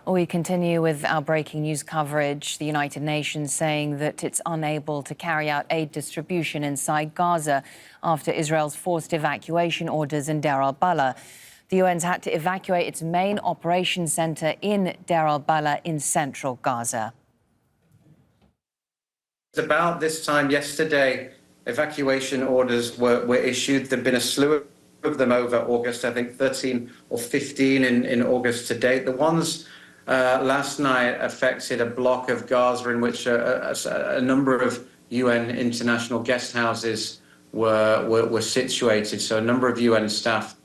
We continue with our breaking news coverage. The United Nations saying that it's unable to carry out aid distribution inside Gaza after Israel's forced evacuation orders in Deir al Balah. The UN's had to evacuate its main operations centre in Deir al Balah in central Gaza. About this time yesterday, evacuation orders were issued. There have been a slew of them over August, I think 13 or 15 in August to date. The ones last night affected a block of Gaza in which a number of UN international guest houses were situated. So a number of UN staff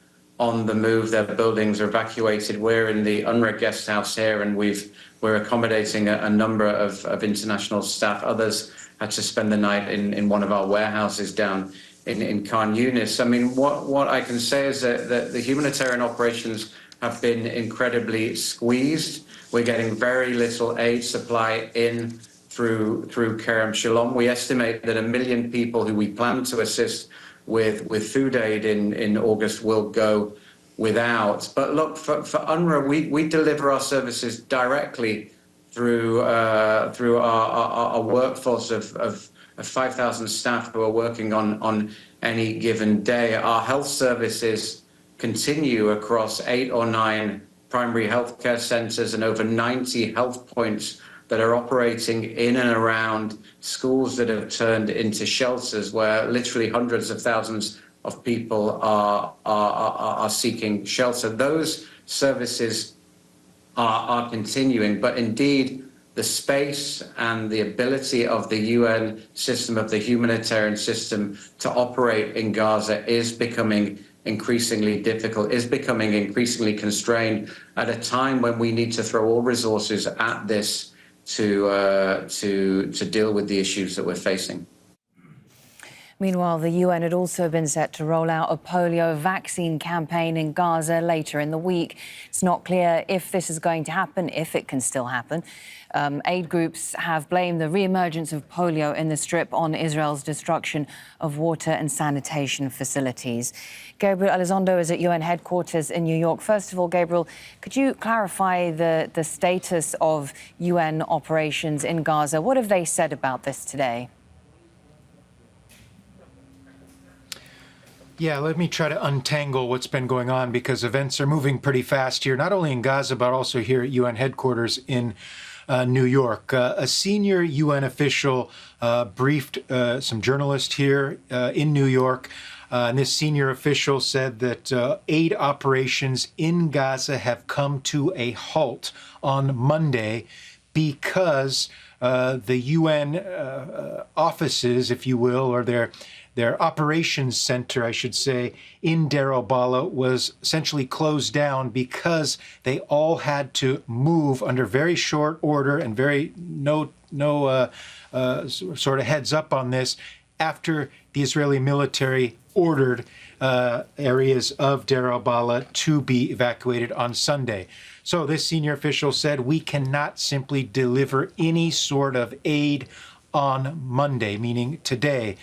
on the move, their buildings are evacuated. We're in the UNRWA guest house here, and we're accommodating a number of international staff. Others had to spend the night in one of our warehouses down in Khan Yunis. I mean, what I can say is that the humanitarian operations have been incredibly squeezed. We're getting very little aid supply in through Kerem Shalom. We estimate that 1 million people who we plan to assist with food aid in August will go without. But look, for UNRWA, we deliver our services directly through our workforce of 5,000 staff who are working on any given day. Our health services continue across 8 or 9 primary healthcare centres and over 90 health points that are operating in and around schools that have turned into shelters where literally hundreds of thousands of people are seeking shelter. Those services are continuing, but indeed the space and the ability of the UN system, of the humanitarian system to operate in Gaza is becoming increasingly difficult, is becoming increasingly constrained at a time when we need to throw all resources at this to deal with the issues that we're facing. Meanwhile, the UN had also been set to roll out a polio vaccine campaign in Gaza later in the week. It's not clear if this is going to happen, if it can still happen. Aid groups have blamed the re-emergence of polio in the Strip on Israel's destruction of water and sanitation facilities. Gabriel Alzando is at UN headquarters in New York. First of all, Gabriel, could you clarify the status of UN operations in Gaza? What have they said about this today? Yeah, let me try to untangle what's been going on because events are moving pretty fast here, not only in Gaza, but also here at UN headquarters in New York. A senior UN official briefed some journalists here in New York. And this senior official said that aid operations in Gaza have come to a halt on Monday because the UN offices, if you will, or their operations center, I should say, in Deir al Balah was essentially closed down because they all had to move under very short order and no sort of heads up on this after the Israeli military ordered areas of Deir al Balah to be evacuated on Sunday. So this senior official said, we cannot simply deliver any sort of aid on Monday, meaning today.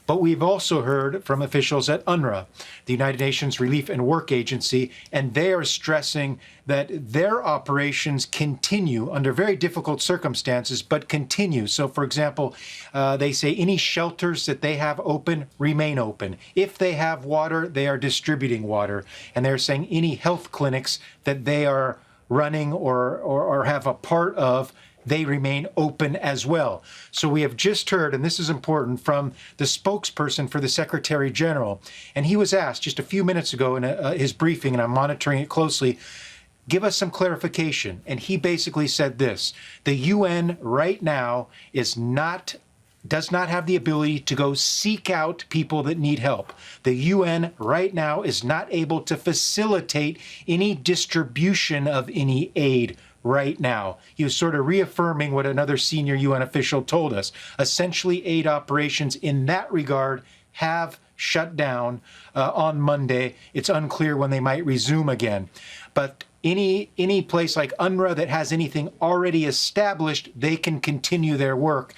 But we've also heard from officials at UNRWA, the United Nations Relief and Work Agency, and they are stressing that their operations continue under very difficult circumstances, but continue. So, for example, they say any shelters that they have open remain open. If they have water, they are distributing water. And they're saying any health clinics that they are running or have a part of, they remain open as well. So we have just heard, and this is important, from the spokesperson for the Secretary General. And he was asked just a few minutes ago in his briefing, and I'm monitoring it closely, give us some clarification. And he basically said this: the UN right now does not have the ability to go seek out people that need help. The UN right now is not able to facilitate any distribution of any aid right now. He was sort of reaffirming what another senior UN official told us. Essentially, aid operations in that regard have shut down on Monday. It's unclear when they might resume again. But any place like UNRWA that has anything already established, they can continue their work.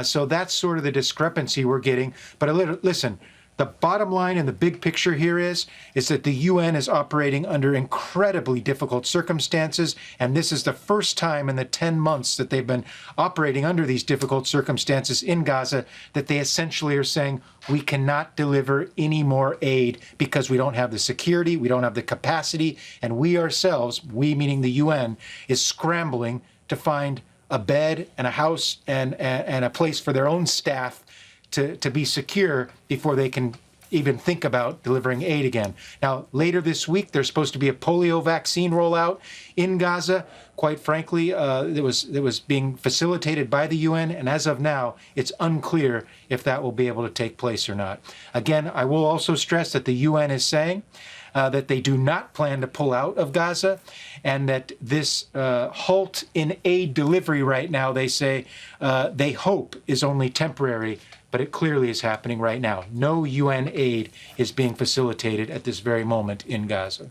So that's sort of the discrepancy we're getting. But listen, The bottom line and the big picture here is that the UN is operating under incredibly difficult circumstances, and this is the first time in the 10 months that they've been operating under these difficult circumstances in Gaza that they essentially are saying, we cannot deliver any more aid because we don't have the security, we don't have the capacity, and we ourselves, we meaning the UN, is scrambling to find a bed and a house and a place for their own staff to be secure before they can even think about delivering aid again. Now, later this week, there's supposed to be a polio vaccine rollout in Gaza. Quite frankly, it was being facilitated by the UN, and as of now, it's unclear if that will be able to take place or not. Again, I will also stress that the UN is saying that they do not plan to pull out of Gaza, and that this halt in aid delivery right now, they say, they hope is only temporary, but it clearly is happening right now. No UN aid is being facilitated at this very moment in Gaza.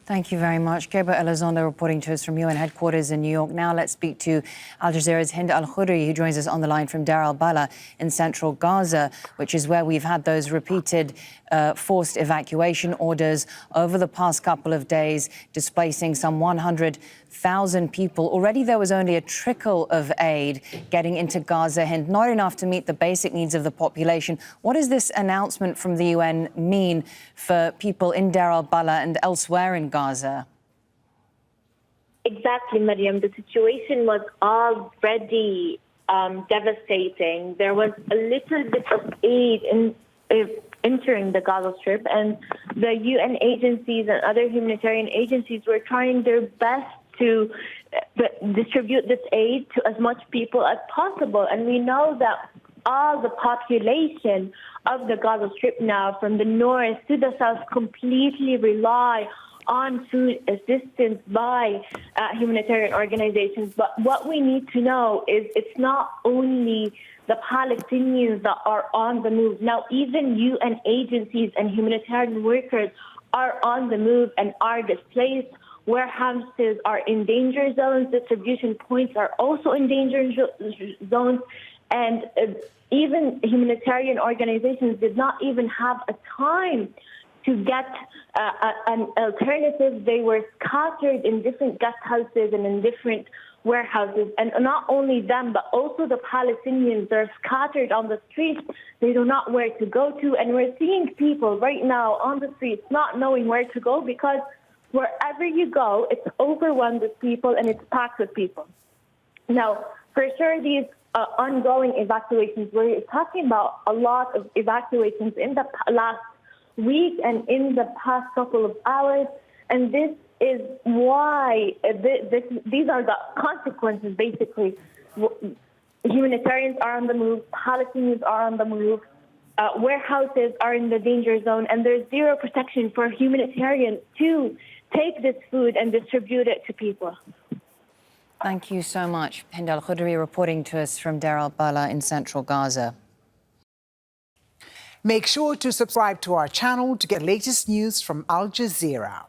Thank you very much. Gabriel Alzando reporting to us from UN headquarters in New York. Now let's speak to Al Jazeera's Hind Alh Khoudary, who joins us on the line from Deir al Balah in central Gaza, which is where we've had those repeated forced evacuation orders over the past couple of days, displacing some 100,000 people. Already there was only a trickle of aid getting into Gaza, Hind, not enough to meet the basic needs of the population. What does this announcement from the UN mean for people in Deir al Balah and elsewhere in Gaza? Exactly, Mariam. The situation was already devastating. There was a little bit of aid entering the Gaza Strip, and the UN agencies and other humanitarian agencies were trying their best to distribute this aid to as much people as possible. And we know that all the population of the Gaza Strip now, from the north to the south, completely rely on food assistance by humanitarian organizations. But what we need to know is it's not only the Palestinians that are on the move. Now, even UN agencies and humanitarian workers are on the move and are displaced. Warehouses are in danger zones. Distribution points are also in danger zones. And even humanitarian organizations did not even have a time to get an alternative. They were scattered in different guest houses and in different warehouses. And not only them, but also the Palestinians. They're scattered on the streets. They do not know where to go to. And we're seeing people right now on the streets not knowing where to go, because wherever you go, it's overrun with people and it's packed with people. Now, for sure, these ongoing evacuations, we're talking about a lot of evacuations in the last week and in the past couple of hours. And this is why these are the consequences, basically. Humanitarians are on the move, Palestinians are on the move, warehouses are in the danger zone, and there's zero protection for humanitarians to take this food and distribute it to people. Thank you so much. Hind Alh Khoudary reporting to us from Deir al Balah in central Gaza. Make sure to subscribe to our channel to get latest news from Al Jazeera.